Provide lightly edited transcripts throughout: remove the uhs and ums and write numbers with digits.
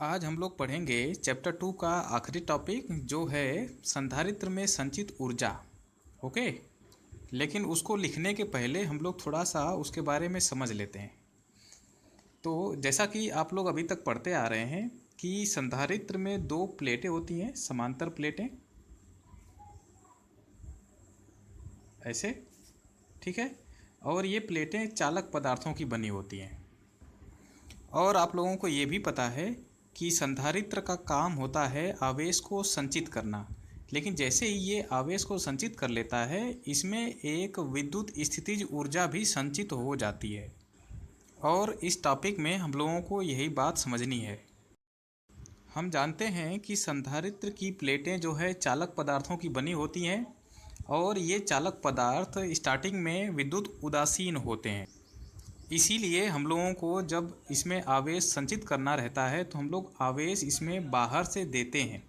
आज हम लोग पढ़ेंगे चैप्टर 2 का आखिरी टॉपिक जो है संधारित्र में संचित ऊर्जा। ओके, लेकिन उसको लिखने के पहले हम लोग थोड़ा सा उसके बारे में समझ लेते हैं। तो जैसा कि आप लोग अभी तक पढ़ते आ रहे हैं कि संधारित्र में दो प्लेटें होती हैं, समांतर प्लेटें ऐसे, ठीक है। और ये प्लेटें चालक पदार्थों की बनी होती हैं। और आप लोगों को ये भी पता है कि संधारित्र का काम होता है आवेश को संचित करना, लेकिन जैसे ही ये आवेश को संचित कर लेता है इसमें एक विद्युत स्थितिज ऊर्जा भी संचित हो जाती है। और इस टॉपिक में हम लोगों को यही बात समझनी है। हम जानते हैं कि संधारित्र की प्लेटें जो है चालक पदार्थों की बनी होती हैं और ये चालक पदार्थ स्टार्टिंग में विद्युत उदासीन होते हैं। इसीलिए हम लोगों को जब इसमें आवेश संचित करना रहता है तो हम लोग आवेश इसमें बाहर से देते हैं।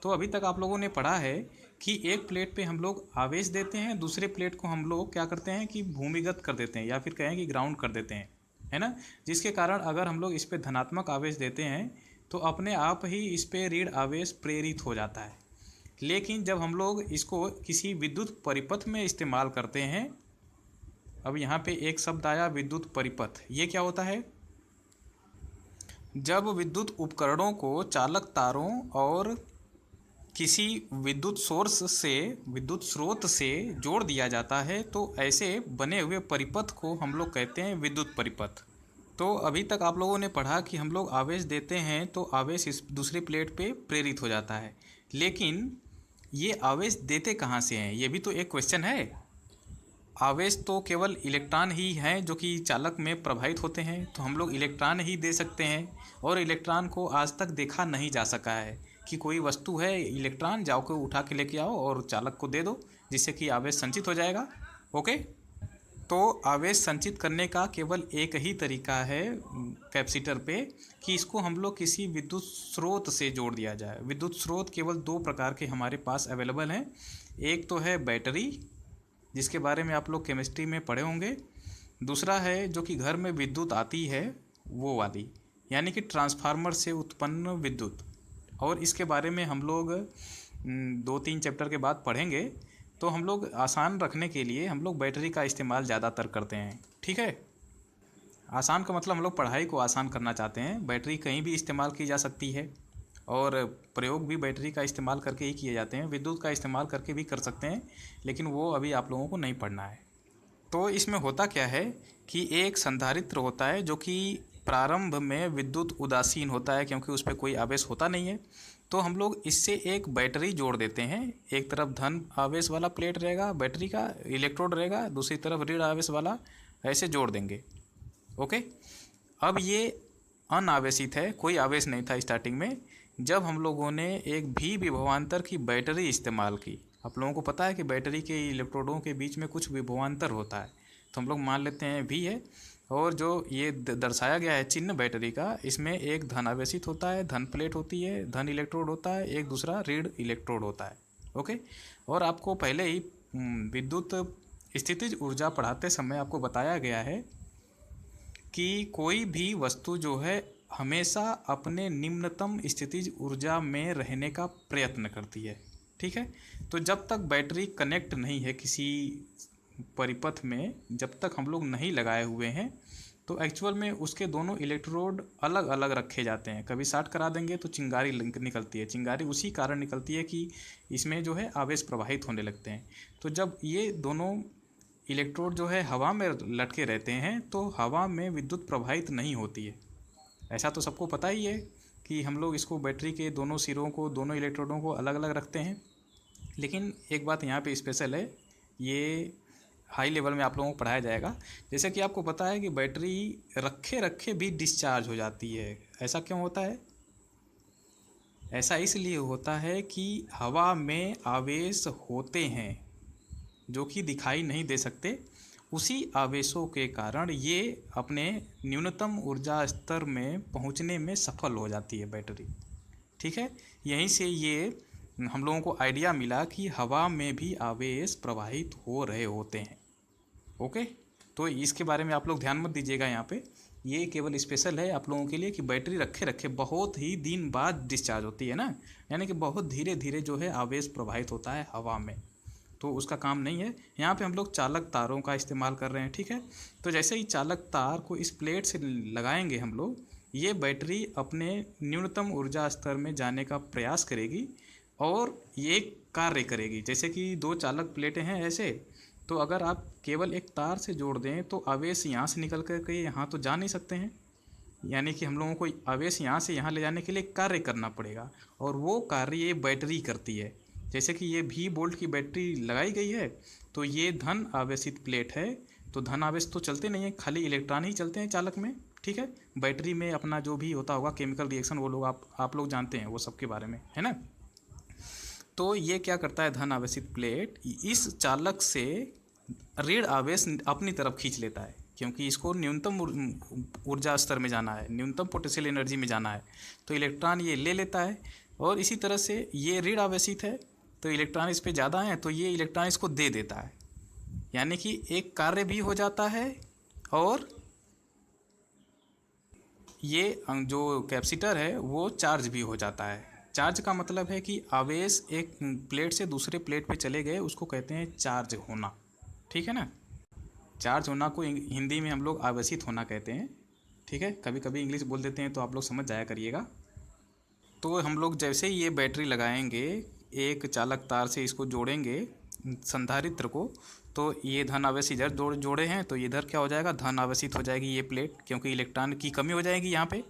तो अभी तक आप लोगों ने पढ़ा है कि एक प्लेट पे हम लोग आवेश देते हैं, दूसरे प्लेट को हम लोग क्या करते हैं कि भूमिगत कर देते हैं या फिर कहें कि ग्राउंड कर देते हैं, है ना। जिसके कारण अगर हम लोग इस पर धनात्मक आवेश देते हैं तो अपने आप ही इस पर ऋण आवेश प्रेरित हो जाता है। लेकिन जब हम लोग इसको किसी विद्युत परिपथ में इस्तेमाल करते हैं, अब यहाँ पे एक शब्द आया विद्युत परिपथ। ये क्या होता है? जब विद्युत उपकरणों को चालक तारों और किसी विद्युत स्रोत से जोड़ दिया जाता है तो ऐसे बने हुए परिपथ को हम लोग कहते हैं विद्युत परिपथ। तो अभी तक आप लोगों ने पढ़ा कि हम लोग आवेश देते हैं तो आवेश इस दूसरी प्लेट पे प्रेरित हो जाता है, लेकिन ये आवेश देते कहाँ से हैं? ये भी तो एक क्वेश्चन है। आवेश तो केवल इलेक्ट्रॉन ही हैं जो कि चालक में प्रभावित होते हैं, तो हम लोग इलेक्ट्रॉन ही दे सकते हैं। और इलेक्ट्रॉन को आज तक देखा नहीं जा सका है कि कोई वस्तु है इलेक्ट्रॉन, जाओ के उठा के लेके आओ और चालक को दे दो जिससे कि आवेश संचित हो जाएगा। ओके, तो आवेश संचित करने का केवल एक ही तरीका है कैपेसिटर पे कि इसको हम लोग किसी विद्युत स्रोत से जोड़ दिया जाए। विद्युत स्रोत केवल दो प्रकार के हमारे पास अवेलेबल हैं। एक तो है बैटरी, जिसके बारे में आप लोग केमिस्ट्री में पढ़े होंगे। दूसरा है जो कि घर में विद्युत आती है वो वाली, यानी कि ट्रांसफार्मर से उत्पन्न विद्युत। और इसके बारे में हम लोग 2-3 चैप्टर के बाद पढ़ेंगे। तो हम लोग आसान रखने के लिए हम लोग बैटरी का इस्तेमाल ज़्यादातर करते हैं, ठीक है। आसान का मतलब हम लोग पढ़ाई को आसान करना चाहते हैं। बैटरी कहीं भी इस्तेमाल की जा सकती है और प्रयोग भी बैटरी का इस्तेमाल करके ही किए जाते हैं। विद्युत का इस्तेमाल करके भी कर सकते हैं, लेकिन वो अभी आप लोगों को नहीं पढ़ना है। तो इसमें होता क्या है कि एक संधारित्र होता है जो कि प्रारंभ में विद्युत उदासीन होता है क्योंकि उस पर कोई आवेश होता नहीं है। तो हम लोग इससे एक बैटरी जोड़ देते हैं। एक तरफ धन आवेश वाला प्लेट रहेगा, बैटरी का इलेक्ट्रोड रहेगा, दूसरी तरफ ऋण आवेश वाला, ऐसे जोड़ देंगे। ओके, अब ये अनावेशित है, कोई आवेश नहीं था स्टार्टिंग में। जब हम लोगों ने एक भी विभवांतर की बैटरी इस्तेमाल की, आप लोगों को पता है कि बैटरी के इलेक्ट्रोडों के बीच में कुछ विभवांतर होता है, तो हम लोग मान लेते हैं भी है। और जो ये दर्शाया गया है चिन्ह बैटरी का, इसमें एक धन आवेशित होता है, धन प्लेट होती है, धन इलेक्ट्रोड होता है, एक दूसरा ऋण इलेक्ट्रोड होता है। ओके, और आपको पहले ही विद्युत स्थितिज ऊर्जा पढ़ाते समय आपको बताया गया है कि कोई भी वस्तु जो है हमेशा अपने निम्नतम स्थितिज ऊर्जा में रहने का प्रयत्न करती है, ठीक है। तो जब तक बैटरी कनेक्ट नहीं है किसी परिपथ में, जब तक हम लोग नहीं लगाए हुए हैं, तो एक्चुअल में उसके दोनों इलेक्ट्रोड अलग अलग रखे जाते हैं। कभी शॉर्ट करा देंगे तो चिंगारी निकलती है। चिंगारी उसी कारण निकलती है कि इसमें जो है आवेश प्रवाहित होने लगते हैं। तो जब ये दोनों इलेक्ट्रोड जो है हवा में लटके रहते हैं तो हवा में विद्युत प्रवाहित नहीं होती है। ऐसा तो सबको पता ही है कि हम लोग इसको बैटरी के दोनों सिरों को, दोनों इलेक्ट्रोडों को अलग अलग रखते हैं। लेकिन एक बात यहाँ पे स्पेशल है, ये हाई लेवल में आप लोगों को पढ़ाया जाएगा। जैसे कि आपको पता है कि बैटरी रखे रखे भी डिस्चार्ज हो जाती है। ऐसा क्यों होता है? ऐसा इसलिए होता है कि हवा में आवेश होते हैं जो कि दिखाई नहीं दे सकते। उसी आवेशों के कारण ये अपने न्यूनतम ऊर्जा स्तर में पहुंचने में सफल हो जाती है बैटरी, ठीक है। यहीं से ये हम लोगों को आइडिया मिला कि हवा में भी आवेश प्रवाहित हो रहे होते हैं। ओके, तो इसके बारे में आप लोग ध्यान मत दीजिएगा यहाँ पे। ये केवल स्पेशल है आप लोगों के लिए कि बैटरी रखे रखे बहुत ही दिन बाद डिस्चार्ज होती है ना, यानी कि बहुत धीरे धीरे जो है आवेश प्रवाहित होता है हवा में, तो उसका काम नहीं है। यहाँ पे हम लोग चालक तारों का इस्तेमाल कर रहे हैं, ठीक है। तो जैसे ही चालक तार को इस प्लेट से लगाएंगे हम लोग, ये बैटरी अपने न्यूनतम ऊर्जा स्तर में जाने का प्रयास करेगी और ये कार्य करेगी। जैसे कि दो चालक प्लेटें हैं ऐसे, तो अगर आप केवल एक तार से जोड़ दें तो आवेश यहाँ से निकल कर के यहाँ तो जा नहीं सकते हैं, यानी कि हम लोगों को आवेश यहाँ से यहाँ ले जाने के लिए कार्य करना पड़ेगा, और वो कार्य ये बैटरी करती है। जैसे कि ये V वोल्ट की बैटरी लगाई गई है, तो ये धन आवेशित प्लेट है, तो धन आवेश तो चलते नहीं है, खाली इलेक्ट्रॉन ही चलते हैं चालक में, ठीक है। बैटरी में अपना जो भी होता होगा केमिकल रिएक्शन, वो लोग आप लोग जानते हैं वो सब के बारे में, है ना। तो ये क्या करता है, धन आवेशित प्लेट इस चालक से ऋण आवेश अपनी तरफ खींच लेता है, क्योंकि इसको न्यूनतम ऊर्जा स्तर में जाना है, न्यूनतम पोटेंशियल एनर्जी में जाना है, तो इलेक्ट्रॉन ये ले लेता है। और इसी तरह से ये ऋण आवेशित है, तो इलेक्ट्रॉन इस पे ज़्यादा हैं, तो ये इलेक्ट्रॉन इसको दे देता है, यानी कि एक कार्य भी हो जाता है और ये जो कैपेसिटर है वो चार्ज भी हो जाता है। चार्ज का मतलब है कि आवेश एक प्लेट से दूसरे प्लेट पे चले गए, उसको कहते हैं चार्ज होना, ठीक है ना। चार्ज होना को हिंदी में हम लोग आवेशित होना कहते हैं, ठीक है। कभी कभी इंग्लिश बोल देते हैं तो आप लोग समझ जाया करिएगा। तो हम लोग जैसे ही ये बैटरी लगाएंगे, एक चालक तार से इसको जोड़ेंगे संधारित्र को, तो ये धन आवेश इधर जोड़े हैं, तो इधर क्या हो जाएगा, धन आवेशित हो जाएगी ये प्लेट, क्योंकि इलेक्ट्रॉन की कमी हो जाएगी यहाँ पे।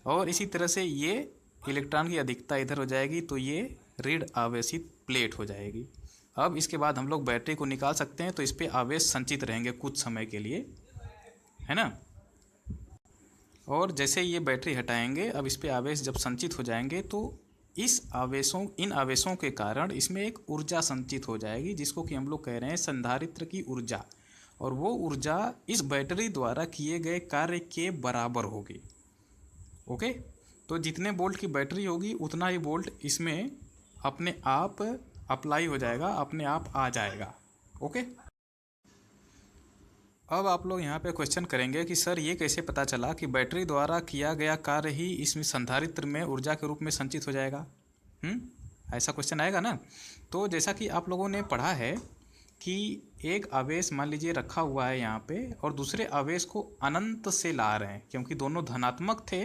और इसी तरह से ये इलेक्ट्रॉन की अधिकता इधर हो जाएगी, तो ये ऋण आवेशित प्लेट हो जाएगी। अब इसके बाद हम लोग बैटरी को निकाल सकते हैं, तो इस पर आवेश संचित रहेंगे कुछ समय के लिए, है ना। और जैसे ये बैटरी हटाएंगे, अब इस पर आवेश जब संचित हो जाएंगे, तो इन आवेशों के कारण इसमें एक ऊर्जा संचित हो जाएगी, जिसको कि हम लोग कह रहे हैं संधारित्र की ऊर्जा, और वो ऊर्जा इस बैटरी द्वारा किए गए कार्य के बराबर होगी। ओके, तो जितने वोल्ट की बैटरी होगी उतना ही वोल्ट इसमें अपने आप अप्लाई हो जाएगा, अपने आप आ जाएगा। ओके, अब आप लोग यहाँ पे क्वेश्चन करेंगे कि सर ये कैसे पता चला कि बैटरी द्वारा किया गया कार्य ही इसमें संधारित्र में ऊर्जा के रूप में संचित हो जाएगा। ऐसा क्वेश्चन आएगा ना। तो जैसा कि आप लोगों ने पढ़ा है कि एक आवेश मान लीजिए रखा हुआ है यहाँ पे, और दूसरे आवेश को अनंत से ला रहे हैं, क्योंकि दोनों धनात्मक थे,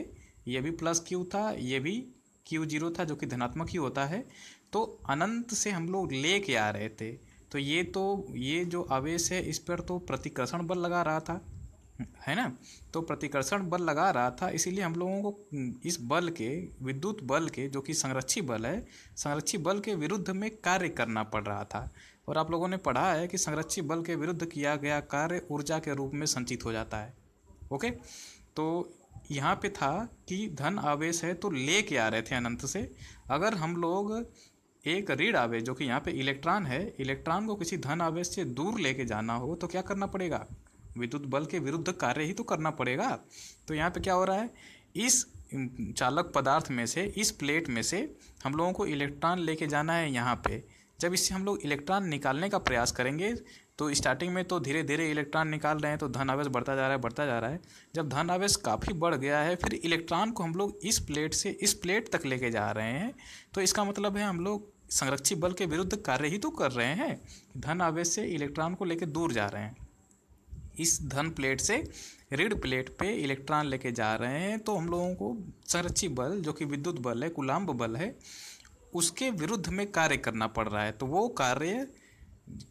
ये भी प्लस क्यू था, ये भी Q0 था जो कि धनात्मक ही होता है, तो अनंत से हम लोग ले के आ रहे थे। तो ये जो आवेश है इस पर तो प्रतिकर्षण बल लगा रहा था, है ना। तो प्रतिकर्षण बल लगा रहा था, इसीलिए हम लोगों को इस बल के, विद्युत बल के, जो कि संरक्षी बल है, संरक्षी बल के विरुद्ध में कार्य करना पड़ रहा था। और आप लोगों ने पढ़ा है कि संरक्षी बल के विरुद्ध किया गया कार्य ऊर्जा के रूप में संचित हो जाता है। ओके, तो यहाँ पे था कि धन आवेश है तो ले के आ रहे थे अनंत से। अगर हम लोग एक ऋण आवेश, जो कि यहाँ पे इलेक्ट्रॉन है, इलेक्ट्रॉन को किसी धन आवेश से दूर लेके जाना हो तो क्या करना पड़ेगा, विद्युत बल के विरुद्ध कार्य ही तो करना पड़ेगा। तो यहाँ पे क्या हो रहा है, इस चालक पदार्थ में से, इस प्लेट में से हम लोगों को इलेक्ट्रॉन लेके जाना है यहाँ पे। जब इससे हम लोग इलेक्ट्रॉन निकालने का प्रयास करेंगे, तो स्टार्टिंग में तो धीरे धीरे इलेक्ट्रॉन निकाल रहे हैं, तो धन आवेश बढ़ता जा रहा है। जब धन आवेश काफ़ी बढ़ गया है, फिर इलेक्ट्रॉन को हम लोग इस प्लेट से इस प्लेट तक लेके जा रहे हैं, तो इसका मतलब है हम लोग संरक्षी बल के विरुद्ध कार्य ही तो कर रहे हैं। धन आवेश से इलेक्ट्रॉन को लेके दूर जा रहे हैं, इस धन प्लेट से ऋण प्लेट पे इलेक्ट्रॉन लेके जा रहे हैं, तो हम लोगों को संरक्षी बल, जो कि विद्युत बल है, कूलाम्ब बल है, उसके विरुद्ध में कार्य करना पड़ रहा है। तो वो कार्य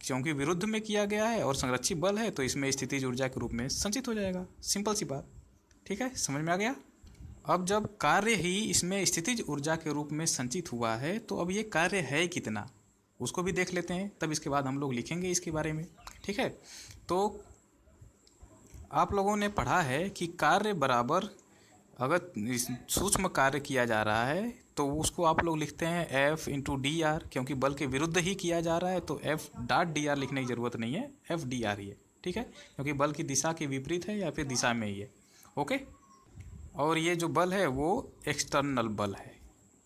क्योंकि विरुद्ध में किया गया है और संरक्षी बल है, तो इसमें स्थितिज ऊर्जा के रूप में संचित हो जाएगा। सिंपल सी बात, ठीक है, समझ में आ गया। अब जब कार्य ही इसमें स्थितिज ऊर्जा के रूप में संचित हुआ है, तो अब ये कार्य है कितना, उसको भी देख लेते हैं, तब इसके बाद हम लोग लिखेंगे इसके बारे में, ठीक है। तो आप लोगों ने पढ़ा है कि कार्य बराबर, अगर सूक्ष्म कार्य किया जा रहा है तो उसको आप लोग लिखते हैं F × dr, क्योंकि बल के विरुद्ध ही किया जा रहा है, तो F.dr लिखने की ज़रूरत नहीं है, FdR ही है, ठीक है, क्योंकि बल की दिशा के विपरीत है या फिर दिशा में ही है। ओके, और ये जो बल है वो एक्सटर्नल बल है,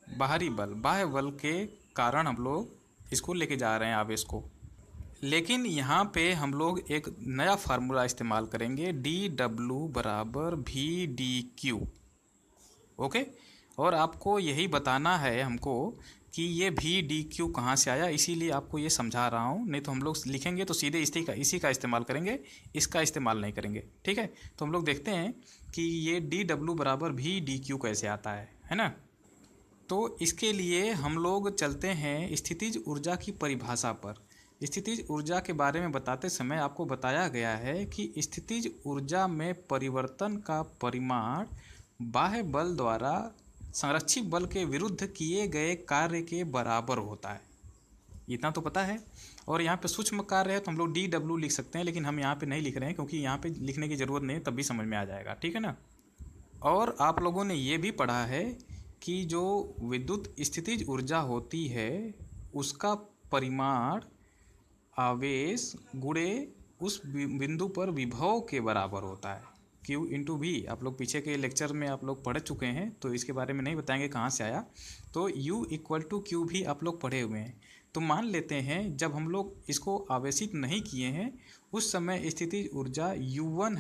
बाहरी बल, बाह्य बल के कारण हम लोग इसको लेके जा रहे हैं आवेश को। लेकिन यहाँ पे हम लोग एक नया फार्मूला इस्तेमाल करेंगे, डी डब्लू बराबर वी डी क्यू। ओके, और आपको यही बताना है हमको कि ये वी डी क्यू कहाँ से आया, इसीलिए आपको ये समझा रहा हूँ। नहीं तो हम लोग लिखेंगे तो सीधे इसी का इस्तेमाल करेंगे, इसका इस्तेमाल नहीं करेंगे। ठीक है, तो हम लोग देखते हैं कि ये डी डब्लू बराबर वी डी क्यू कैसे आता है ना। तो इसके लिए हम लोग चलते हैं स्थितिज ऊर्जा की परिभाषा पर। स्थितिज ऊर्जा के बारे में बताते समय आपको बताया गया है कि स्थितिज ऊर्जा में परिवर्तन का परिमाण बाह्य बल द्वारा संरक्षित बल के विरुद्ध किए गए कार्य के बराबर होता है, इतना तो पता है। और यहाँ पे सूक्ष्म कार्य है तो हम लोग डी डब्ल्यू लिख सकते हैं, लेकिन हम यहाँ पे नहीं लिख रहे हैं क्योंकि यहाँ पे लिखने की ज़रूरत नहीं है, तब भी समझ में आ जाएगा। ठीक है ना। और आप लोगों ने ये भी पढ़ा है कि जो विद्युत स्थितिज ऊर्जा होती है उसका परिमाण आवेश गुणे उस बिंदु पर विभव के बराबर होता है, Q इंटू वी। आप लोग पीछे के लेक्चर में आप लोग पढ़ चुके हैं तो इसके बारे में नहीं बताएंगे कहाँ से आया। तो U इक्वल टू क्यू भी आप लोग पढ़े हुए हैं। तो मान लेते हैं जब हम लोग इसको आवेशित नहीं किए हैं उस समय स्थितिज ऊर्जा U1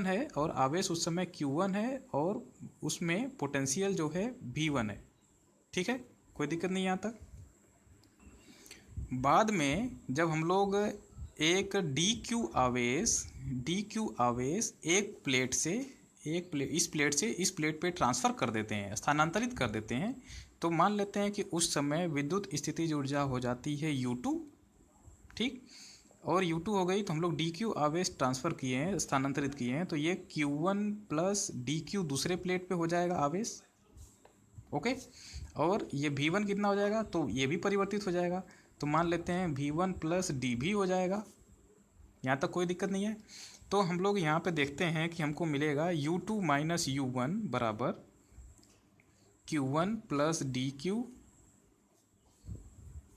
है और आवेश उस समय Q1 है और उसमें पोटेंशियल जो है V1 है। ठीक है, कोई दिक्कत नहीं यहाँ तक। बाद में जब हम लोग एक डी क्यू आवेश एक प्लेट से इस प्लेट पे ट्रांसफ़र कर देते हैं, स्थानांतरित कर देते हैं, तो मान लेते हैं कि उस समय विद्युत स्थितिज ऊर्जा हो जाती है U2। ठीक, और U2 हो गई तो हम लोग डी क्यू आवेश ट्रांसफ़र किए हैं, स्थानांतरित किए हैं, तो ये Q1 प्लस डी क्यू दूसरे प्लेट पे हो जाएगा आवेश। ओके, और ये V1 कितना हो जाएगा, तो ये भी परिवर्तित हो जाएगा, तो मान लेते हैं V1 प्लस डी भी हो जाएगा। यहाँ तक कोई दिक्कत नहीं है। तो हम लोग यहाँ पे देखते हैं कि हमको मिलेगा U2 माइनस U1 बराबर Q1 प्लस डी क्यू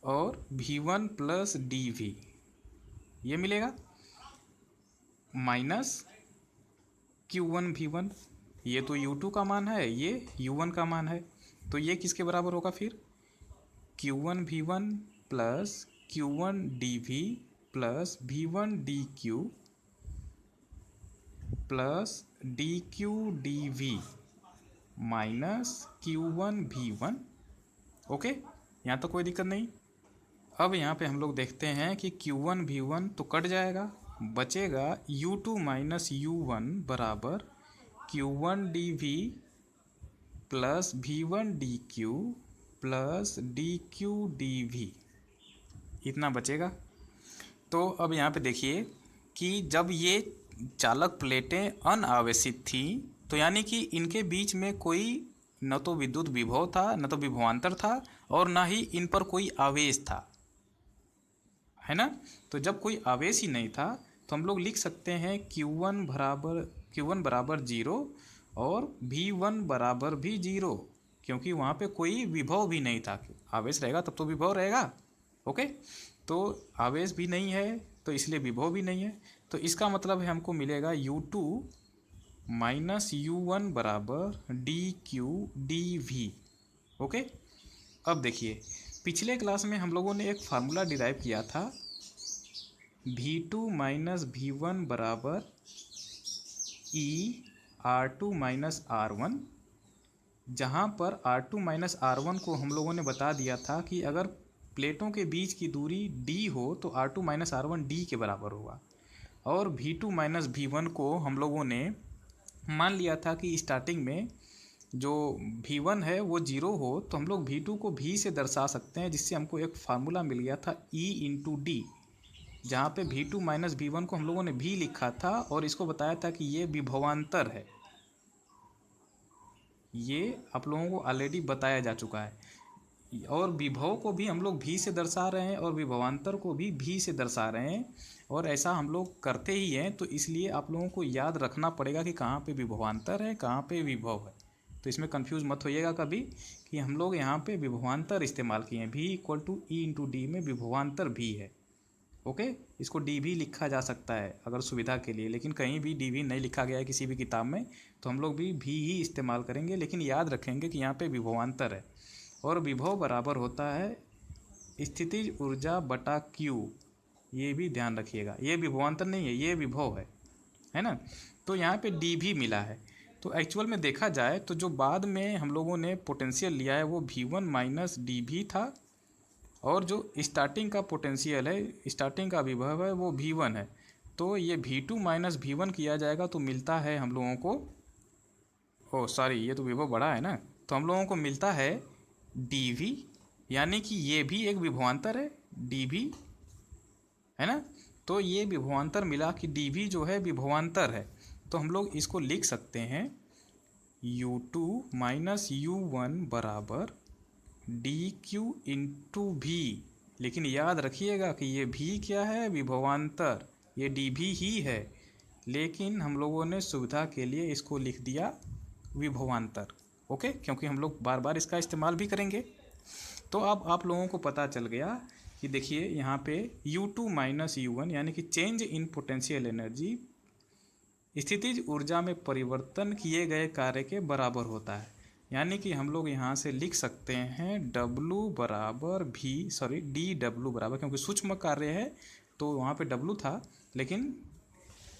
और V1 प्लस डी वी, ये मिलेगा माइनस Q1 V1, ये तो U2 का मान है, ये U1 का मान है, तो ये किसके बराबर होगा फिर, Q1 V1 plus Q1 dV plus V1 dQ plus dQ dV minus Q1 V1। Okay, यहाँ तो कोई दिक्कत नहीं। अब यहाँ पे हम लोग देखते हैं कि Q1 V1 तो कट जाएगा, बचेगा U2 माइनस U1 बराबर Q1 dV plus V1 dQ plus dQ dV, इतना बचेगा। तो अब यहाँ पे देखिए कि जब ये चालक प्लेटें अनावेशित थी तो यानी कि इनके बीच में कोई न तो विद्युत विभव था, न तो विभवांतर था, और ना ही इन पर कोई आवेश था, है ना। तो जब कोई आवेश ही नहीं था तो हम लोग लिख सकते हैं Q1 बराबर 0 और V1 बराबर भी 0, क्योंकि वहाँ पे कोई विभव भी नहीं था। आवेश रहेगा तब तो विभव रहेगा। ओके, तो आवेश भी नहीं है तो इसलिए विभव भी नहीं है, तो इसका मतलब है हमको मिलेगा U2 माइनस U1 बराबर dQ dV। ओके, अब देखिए पिछले क्लास में हम लोगों ने एक फार्मूला डिराइव किया था, V2 माइनस V1 बराबर E R2 माइनस R1, जहाँ पर R2 माइनस R1 को हम लोगों ने बता दिया था कि अगर प्लेटों के बीच की दूरी d हो तो R2 माइनस R1 d के बराबर होगा, और V2 माइनस V1 को हम लोगों ने मान लिया था कि स्टार्टिंग में जो V1 है वो 0 हो तो हम लोग V2 को V से दर्शा सकते हैं, जिससे हमको एक फार्मूला मिल गया था E इंटू डी, जहाँ पे V2 माइनस V1 को हम लोगों ने V लिखा था और इसको बताया था कि ये विभवांतर है। ये आप लोगों को ऑलरेडी बताया जा चुका है, और विभव को भी हम लोग V से दर्शा रहे हैं और विभवांतर को भी V से दर्शा रहे हैं, और ऐसा हम लोग करते ही हैं। तो इसलिए आप लोगों को याद रखना पड़ेगा कि कहाँ पे विभवांतर है, कहाँ पे विभव है। तो इसमें कंफ्यूज मत होइएगा कभी कि हम लोग यहाँ पे विभवांतर इस्तेमाल किए हैं, V equal to E into D में विभवांतर V है। ओके, इसको डी भी लिखा जा सकता है अगर सुविधा के लिए, लेकिन कहीं भी डी भी नहीं लिखा गया है किसी भी किताब में, तो हम लोग भी ही इस्तेमाल करेंगे, लेकिन याद रखेंगे कि यहाँ पे विभवांतर है और विभव बराबर होता है स्थितिज ऊर्जा बटा क्यू, ये भी ध्यान रखिएगा, ये विभवांतर नहीं है, ये विभव है ना। तो यहाँ पे डी भी मिला है। तो एक्चुअल में देखा जाए तो जो बाद में हम लोगों ने पोटेंशियल लिया है वो V1 माइनस डी भी था, और जो स्टार्टिंग का पोटेंशियल है, स्टार्टिंग का विभव है, वो V1 है। तो ये V2 माइनस V1 किया जाएगा तो मिलता है हम लोगों को, ओ सॉरी ये तो विभव बड़ा है ना, तो हम लोगों को मिलता है dV, यानी कि ये भी एक विभवांतर है dV, है ना। तो ये विभवांतर मिला कि dV जो है विभवांतर है, तो हम लोग इसको लिख सकते हैं U2 माइनस U1 बराबर dQ इंटू V। लेकिन याद रखिएगा कि ये भी क्या है, विभवांतर, ये dV ही है, लेकिन हम लोगों ने सुविधा के लिए इसको लिख दिया विभवांतर, ओके, क्योंकि हम लोग बार बार इसका इस्तेमाल भी करेंगे। तो अब आप लोगों को पता चल गया कि देखिए यहाँ पे U2 माइनस U1 यानी कि चेंज इन पोटेंशियल एनर्जी स्थितिज ऊर्जा में परिवर्तन किए गए कार्य के बराबर होता है। यानी कि हम लोग यहाँ से लिख सकते हैं W बराबर DW बराबर, क्योंकि सूक्ष्म कार्य है तो वहाँ पे W था, लेकिन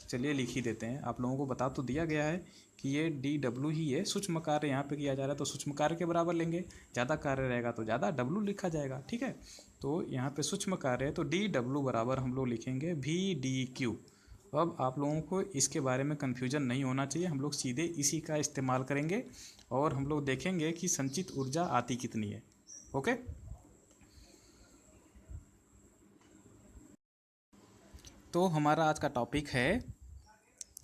चलिए लिख ही देते हैं। आप लोगों को बता तो दिया गया है कि ये DW ही है, सूक्ष्म कार्य यहाँ पे किया जा रहा है तो सूक्ष्म कार्य के बराबर लेंगे, ज़्यादा कार्य रहेगा तो ज़्यादा W लिखा जाएगा, ठीक है। तो यहाँ पे सूक्ष्म कार्य है तो DW बराबर हम लोग लिखेंगे VDQ। अब आप लोगों को इसके बारे में कन्फ्यूजन नहीं होना चाहिए, हम लोग सीधे इसी का इस्तेमाल करेंगे और हम लोग देखेंगे कि संचित ऊर्जा आती कितनी है, ओके। तो हमारा आज का टॉपिक है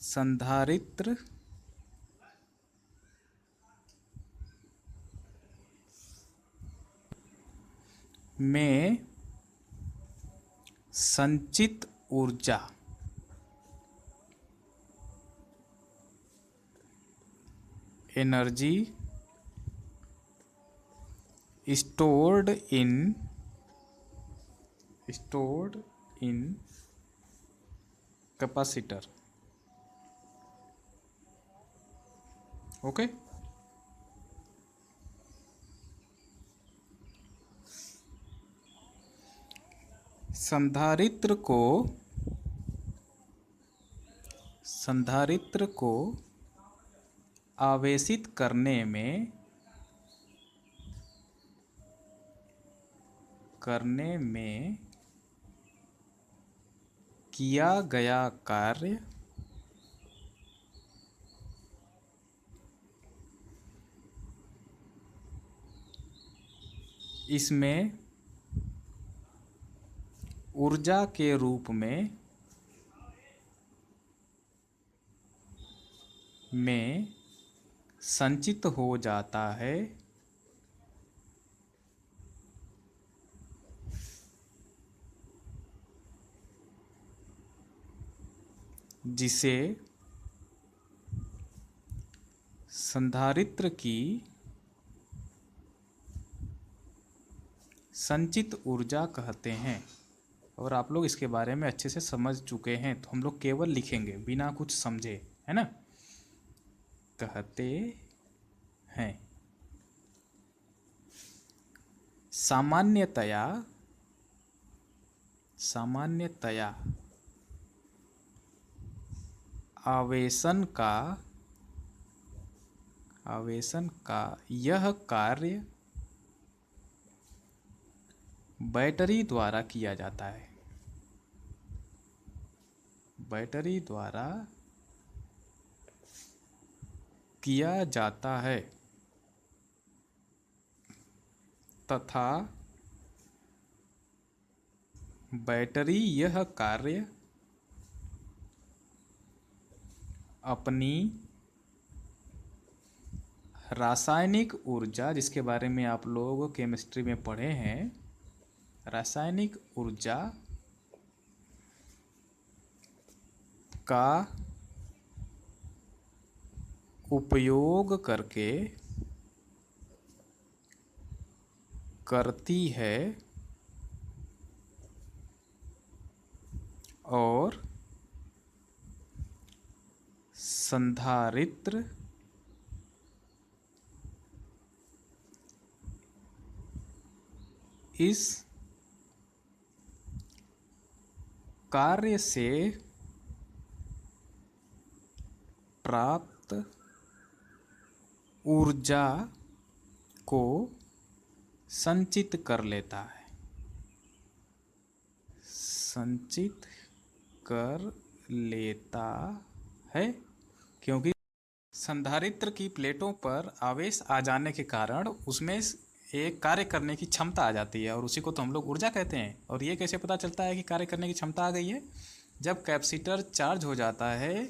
संधारित्र में संचित ऊर्जा, energy stored in capacitor, okay. संधारित्र को आवेशित करने में किया गया कार्य इसमें ऊर्जा के रूप में संचित हो जाता है, जिसे संधारित्र की संचित ऊर्जा कहते हैं। और आप लोग इसके बारे में अच्छे से समझ चुके हैं, तो हम लोग केवल लिखेंगे बिना कुछ समझे, है ना। कहते हैं सामान्यतया आवेशन का यह कार्य बैटरी द्वारा किया जाता है, बैटरी द्वारा किया जाता है तथा बैटरी यह कार्य अपनी रासायनिक ऊर्जा, जिसके बारे में आप लोग केमिस्ट्री में पढ़े हैं, रासायनिक ऊर्जा का उपयोग करके करती है और संधारित्र इस कार्य से प्राप्त ऊर्जा को संचित कर लेता है, संचित कर लेता है, क्योंकि संधारित्र की प्लेटों पर आवेश आ जाने के कारण उसमें एक कार्य करने की क्षमता आ जाती है और उसी को तो हम लोग ऊर्जा कहते हैं। और ये कैसे पता चलता है कि कार्य करने की क्षमता आ गई है? जब कैपेसिटर चार्ज हो जाता है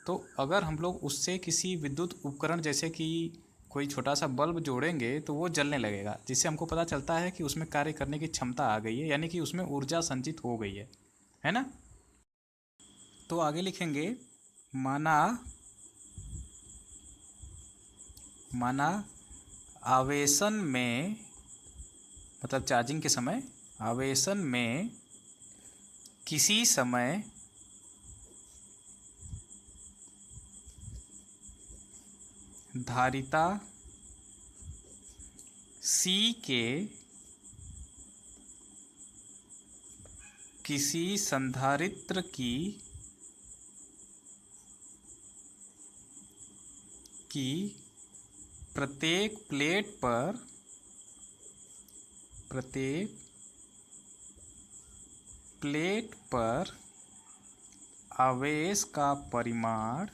तो अगर हम लोग उससे किसी विद्युत उपकरण जैसे कि कोई छोटा सा बल्ब जोड़ेंगे तो वो जलने लगेगा, जिससे हमको पता चलता है कि उसमें कार्य करने की क्षमता आ गई है, यानी कि उसमें ऊर्जा संचित हो गई है ना। तो आगे लिखेंगे माना आवेशन में, मतलब चार्जिंग के समय, आवेशन में किसी समय धारिता C के किसी संधारित्र की प्रत्येक प्लेट पर आवेश का परिमाण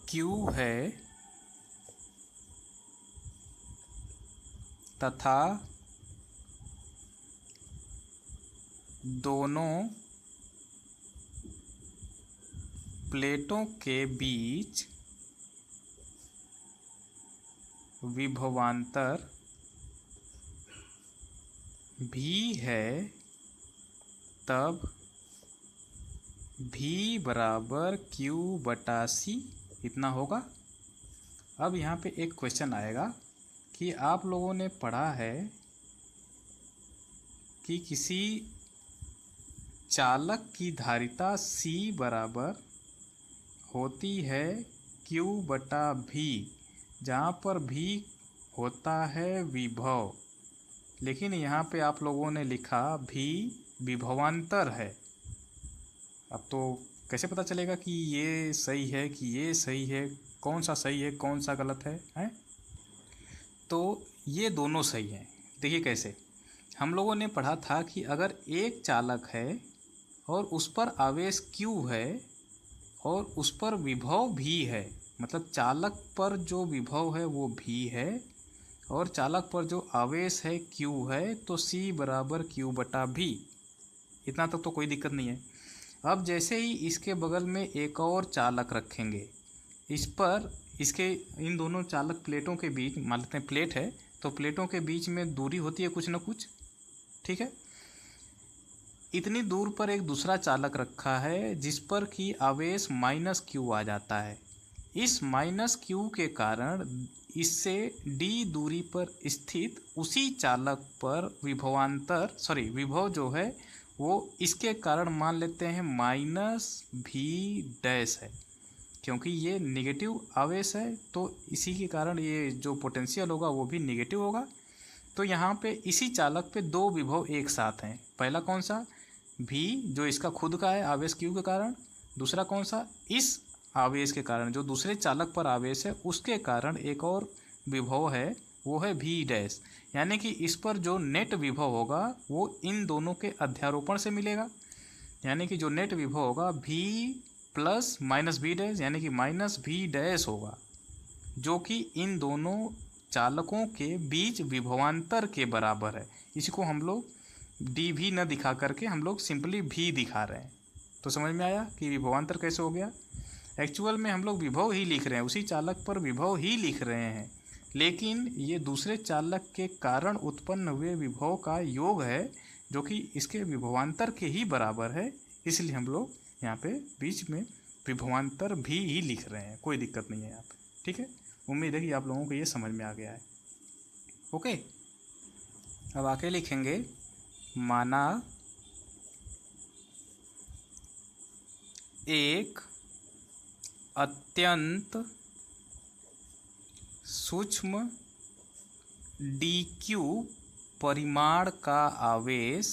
Q है तथा दोनों प्लेटों के बीच विभवांतर भी है, तब V बराबर Q/C इतना होगा। अब यहाँ पे एक क्वेश्चन आएगा कि आप लोगों ने पढ़ा है कि किसी चालक की धारिता C बराबर होती है Q/V, जहाँ पर V होता है विभव, लेकिन यहाँ पे आप लोगों ने लिखा V विभवांतर है। अब तो कैसे पता चलेगा कि ये सही है कि ये सही है, कौन सा सही है कौन सा गलत है? तो ये दोनों सही हैं। देखिए कैसे, हम लोगों ने पढ़ा था कि अगर एक चालक है और उस पर आवेश Q है और उस पर विभव भी है, मतलब चालक पर जो विभव है वो भी है और चालक पर जो आवेश है Q है, तो C बराबर Q/V। इतना तक तो कोई दिक्कत नहीं है। अब जैसे ही इसके बगल में एक और चालक रखेंगे, इस पर इसके इन दोनों चालक प्लेटों के बीच, मान लेते हैं प्लेट है तो प्लेटों के बीच में दूरी होती है कुछ ना कुछ, ठीक है। इतनी दूर पर एक दूसरा चालक रखा है जिस पर कि आवेश -Q आ जाता है। इस -Q के कारण इससे d दूरी पर स्थित उसी चालक पर विभव जो है वो इसके कारण मान लेते हैं -V' है, क्योंकि ये नेगेटिव आवेश है तो इसी के कारण ये जो पोटेंशियल होगा वो भी नेगेटिव होगा। तो यहाँ पे इसी चालक पे दो विभव एक साथ हैं। पहला कौन सा? V जो इसका खुद का है आवेश Q के कारण, दूसरा कौन सा? इस आवेश के कारण, जो दूसरे चालक पर आवेश है उसके कारण एक और विभव है, वो है V'। यानी कि इस पर जो नेट विभव होगा वो इन दोनों के अध्यारोपण से मिलेगा, यानी कि जो नेट विभव होगा V प्लस -V', यानी कि -V' होगा, जो कि इन दोनों चालकों के बीच विभवांतर के बराबर है। इसी को हम लोग DV न दिखा करके हम लोग सिंपली V दिखा रहे हैं। तो समझ में आया कि विभवांतर कैसे हो गया। एक्चुअल में हम लोग विभव ही लिख रहे हैं, उसी चालक पर विभव ही लिख रहे हैं, लेकिन ये दूसरे चालक के कारण उत्पन्न हुए विभव का योग है जो कि इसके विभवांतर के ही बराबर है। इसलिए हम लोग यहाँ पे बीच में विभवांतर भी ही लिख रहे हैं, कोई दिक्कत नहीं है यहाँ पे, ठीक है। उम्मीद है कि आप लोगों को ये समझ में आ गया है। ओके, अब आके लिखेंगे माना एक अत्यंत सूक्ष्म डी क्यू परिमाण का आवेश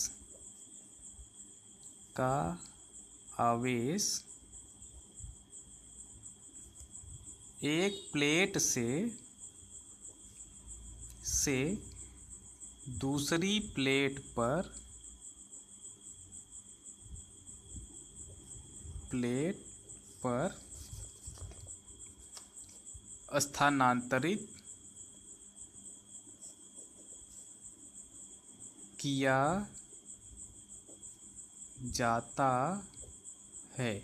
एक प्लेट से दूसरी प्लेट पर स्थानांतरित किया जाता है।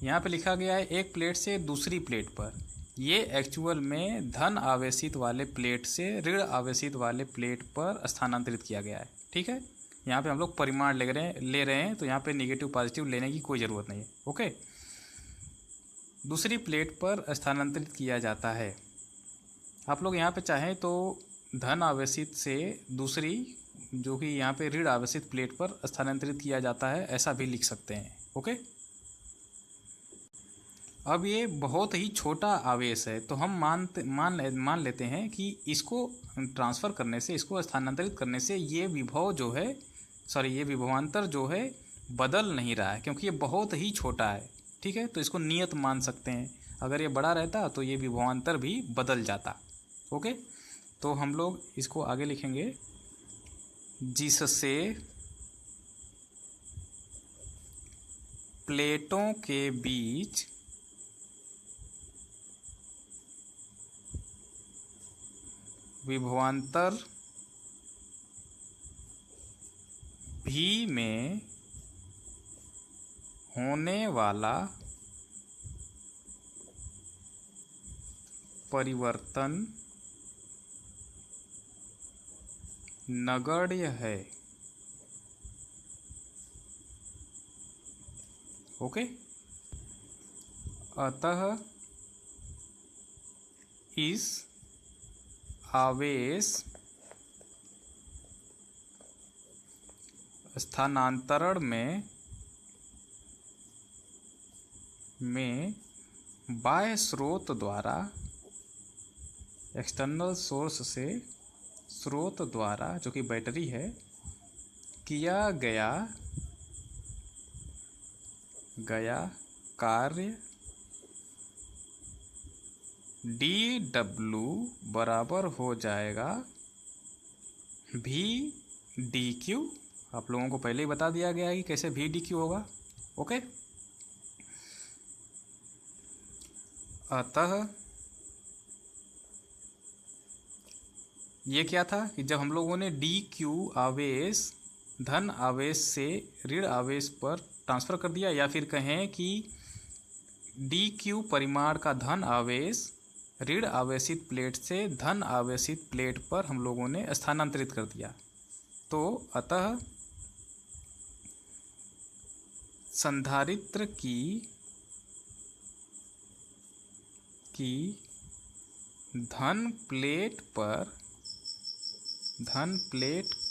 यहाँ पे लिखा गया है एक प्लेट से दूसरी प्लेट पर, ये एक्चुअल में धन आवेशित वाले प्लेट से ऋण आवेशित वाले प्लेट पर स्थानांतरित किया गया है। ठीक है, यहाँ पे हम लोग परिमाण ले रहे हैं तो यहाँ पे नेगेटिव पॉजिटिव लेने की कोई ज़रूरत नहीं है। ओके, दूसरी प्लेट पर स्थानांतरित किया जाता है। आप लोग यहाँ पे चाहें तो धन आवेशित से दूसरी जो कि यहाँ पे ऋण आवेशित प्लेट पर स्थानांतरित किया जाता है, ऐसा भी लिख सकते हैं। ओके, अब ये बहुत ही छोटा आवेश है तो हम मान लेते हैं कि इसको ट्रांसफ़र करने से, इसको स्थानांतरित करने से ये विभवांतर जो है बदल नहीं रहा है, क्योंकि ये बहुत ही छोटा है। ठीक है, तो इसको नियत मान सकते हैं। अगर ये बड़ा रहता तो ये विभवांतर भी बदल जाता। ओके, तो हम लोग इसको आगे लिखेंगे, जिससे प्लेटों के बीच विभवांतर भी में होने वाला परिवर्तन नगण्य है। ओके, अतः इस आवेश स्थानांतरण में बाह्य स्रोत द्वारा, एक्सटर्नल सोर्स से स्रोत द्वारा जो कि बैटरी है, किया गया कार्य dW बराबर हो जाएगा VdQ। आप लोगों को पहले ही बता दिया गया है कि कैसे VdQ होगा। ओके, अतः ये क्या था कि जब हम लोगों ने DQ आवेश धन आवेश से ऋण आवेश पर ट्रांसफ़र कर दिया, या फिर कहें कि DQ परिमाण का धन आवेश ऋण आवेशित प्लेट से धन आवेशित प्लेट पर हम लोगों ने स्थानांतरित कर दिया, तो अतः संधारित्र की धन प्लेट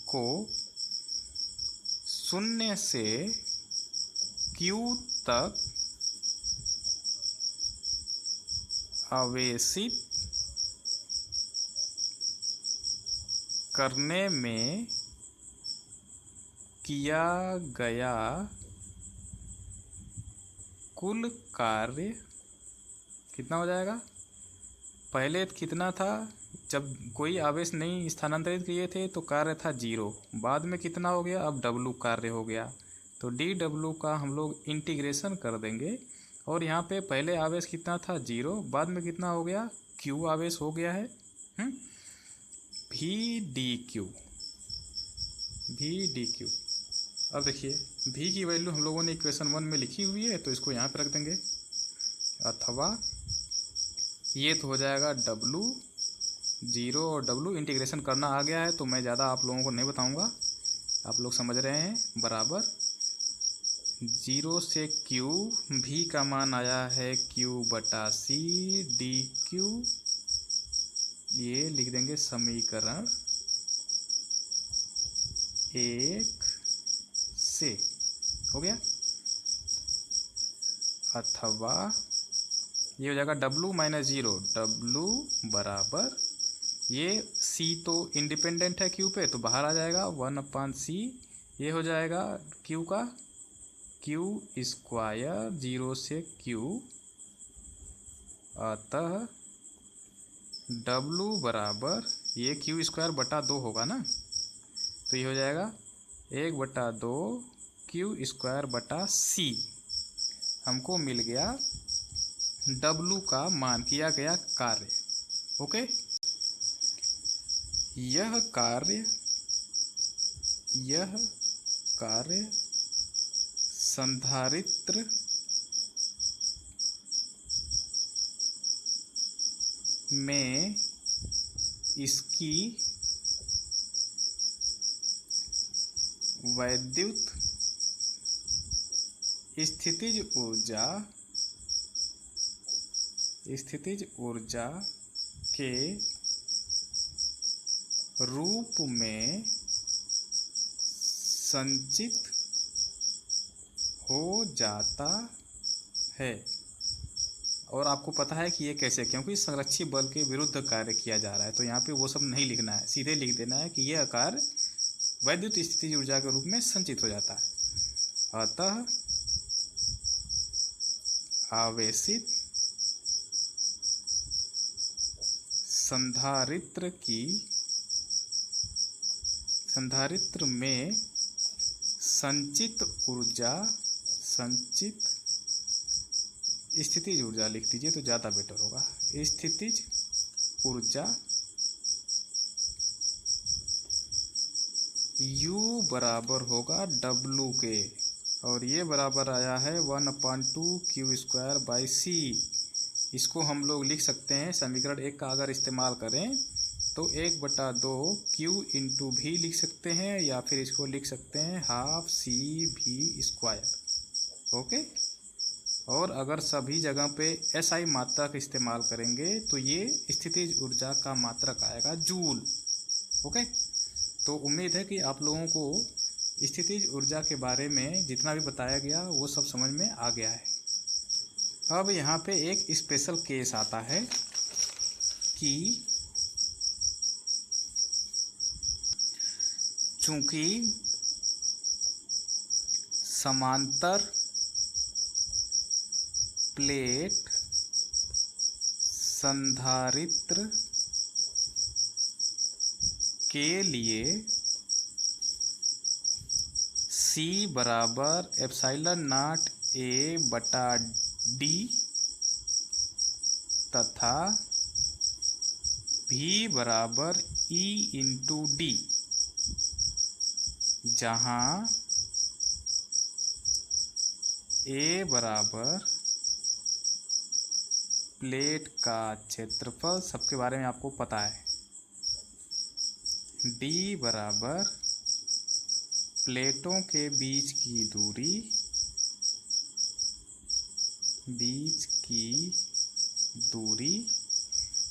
को शून्य से Q तक आवेशित करने में किया गया कुल कार्य कितना हो जाएगा? पहले कितना था, जब कोई आवेश नहीं स्थानांतरित किए थे तो कार्य था 0, बाद में कितना हो गया, अब W कार्य हो गया। तो dW का हम लोग इंटीग्रेशन कर देंगे, और यहाँ पे पहले आवेश कितना था 0, बाद में कितना हो गया, Q आवेश हो गया है। VdQ। अब देखिए V की वैल्यू हम लोगों ने इक्वेशन 1 में लिखी हुई है, तो इसको यहाँ पे रख देंगे, अथवा ये तो हो जाएगा W 0 और W इंटीग्रेशन करना आ गया है, तो मैं ज़्यादा आप लोगों को नहीं बताऊँगा, आप लोग समझ रहे हैं। बराबर 0 से Q, V का मान आया है Q/C dQ, ये लिख देंगे समीकरण 1 से, हो गया। अथवा ये हो जाएगा W - 0, W बराबर ये C तो इंडिपेंडेंट है Q पे, तो बाहर आ जाएगा 1/C। ये हो जाएगा Q का Q स्क्वायर 0 से Q, अतः W बराबर ये Q स्क्वायर बटा 2 होगा ना, तो ये हो जाएगा 1/2 Q स्क्वायर बटा C। हमको मिल गया W का मान, किया गया कार्य। ओके, यह कार्य संधारित्र में इसकी वैद्युत स्थितिज ऊर्जा के रूप में संचित हो जाता है। और आपको पता है कि ये कैसे, क्योंकि संरक्षित बल के विरुद्ध कार्य किया जा रहा है, तो यहाँ पे वो सब नहीं लिखना है, सीधे लिख देना है कि यह आकार वैद्युत स्थितिज ऊर्जा के रूप में संचित हो जाता है। अतः आवेशित संधारित्र में संचित स्थितिज ऊर्जा लिख दीजिए तो ज़्यादा बेटर होगा। स्थितिज ऊर्जा U बराबर होगा W के, और ये बराबर आया है 1/2 Q स्क्वायर बाई C। इसको हम लोग लिख सकते हैं, समीकरण 1 का अगर इस्तेमाल करें तो 1/2 Q इंटू भी लिख सकते हैं, या फिर इसको लिख सकते हैं ½ CV स्क्वायर। ओके, और अगर सभी जगह पे SI मात्रक इस्तेमाल करेंगे तो ये स्थितिज ऊर्जा का मात्रक आएगा जूल। ओके, तो उम्मीद है कि आप लोगों को स्थितिज ऊर्जा के बारे में जितना भी बताया गया वो सब समझ में आ गया है। अब यहाँ पे एक स्पेशल केस आता है कि चूंकि समांतर प्लेट संधारित्र के लिए C बराबर ε0 A/D तथा V बराबर E/D, जहाँ A बराबर प्लेट का क्षेत्रफल, सबके बारे में आपको पता है, D बराबर प्लेटों के बीच की दूरी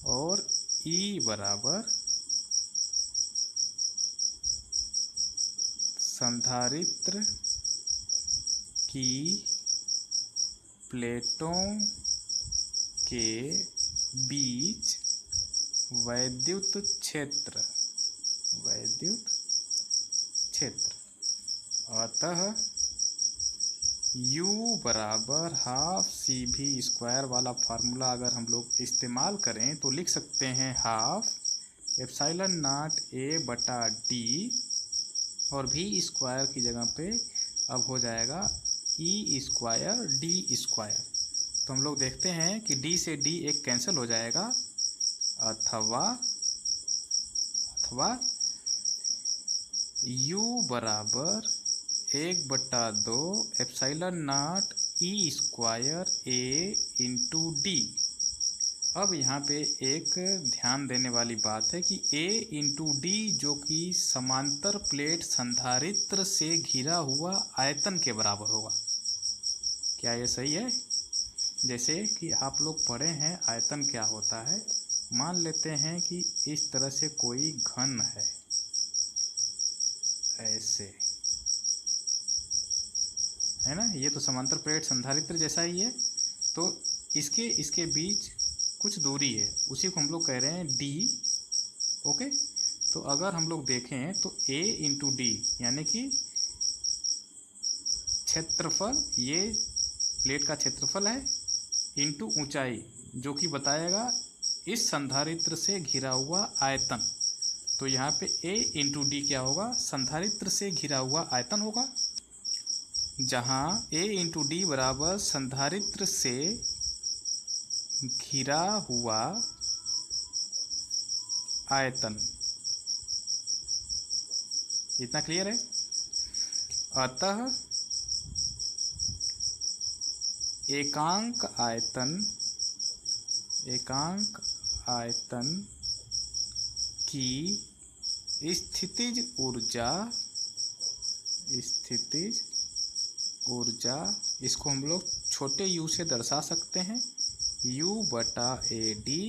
और E बराबर संधारित्र की प्लेटों के बीच वैद्युत क्षेत्र। अतः U बराबर ½ CV स्क्वायर वाला फार्मूला अगर हम लोग इस्तेमाल करें तो लिख सकते हैं ½ ε0 A/D, और V स्क्वायर की जगह पे अब हो जाएगा E स्क्वायर D स्क्वायर। तो हम लोग देखते हैं कि D से D एक कैंसिल हो जाएगा, अथवा U बराबर 1/2 ε0 E स्क्वायर A/D। अब यहाँ पे एक ध्यान देने वाली बात है कि A/D जो कि समांतर प्लेट संधारित्र से घिरा हुआ आयतन के बराबर होगा। क्या ये सही है? जैसे कि आप लोग पढ़े हैं आयतन क्या होता है। मान लेते हैं कि इस तरह से कोई घन है, ऐसे है ना, ये तो समांतर प्लेट संधारित्र जैसा ही है, तो इसके बीच कुछ दूरी है, उसी को हम लोग कह रहे हैं D, ओके, तो अगर हम लोग देखें तो A इंटू डी यानी कि क्षेत्रफल, ये प्लेट का क्षेत्रफल है, इंटू ऊंचाई जो कि बताएगा इस संधारित्र से घिरा हुआ आयतन। तो यहाँ पे A इंटू डी क्या होगा, संधारित्र से घिरा हुआ आयतन होगा, जहाँ A इंटू डी बराबर संधारित्र से घिरा हुआ आयतन। इतना क्लियर है। अतः एकांक आयतन की स्थितिज ऊर्जा, इसको हम लोग छोटे u से दर्शा सकते हैं, u बटा ए डी,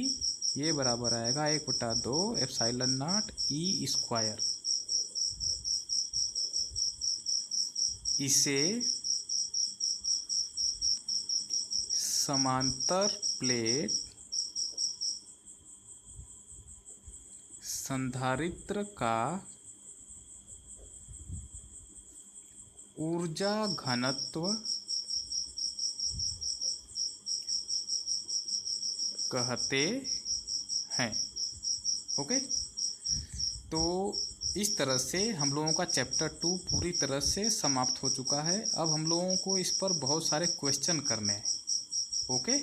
ये बराबर आएगा 1/2 एप्सिलॉन नॉट ई स्क्वायर। इसे समांतर प्लेट संधारित्र का ऊर्जा घनत्व कहते हैं। ओके, तो इस तरह से हम लोगों का चैप्टर 2 पूरी तरह से समाप्त हो चुका है। अब हम लोगों को इस पर बहुत सारे क्वेश्चन करने हैं। ओके।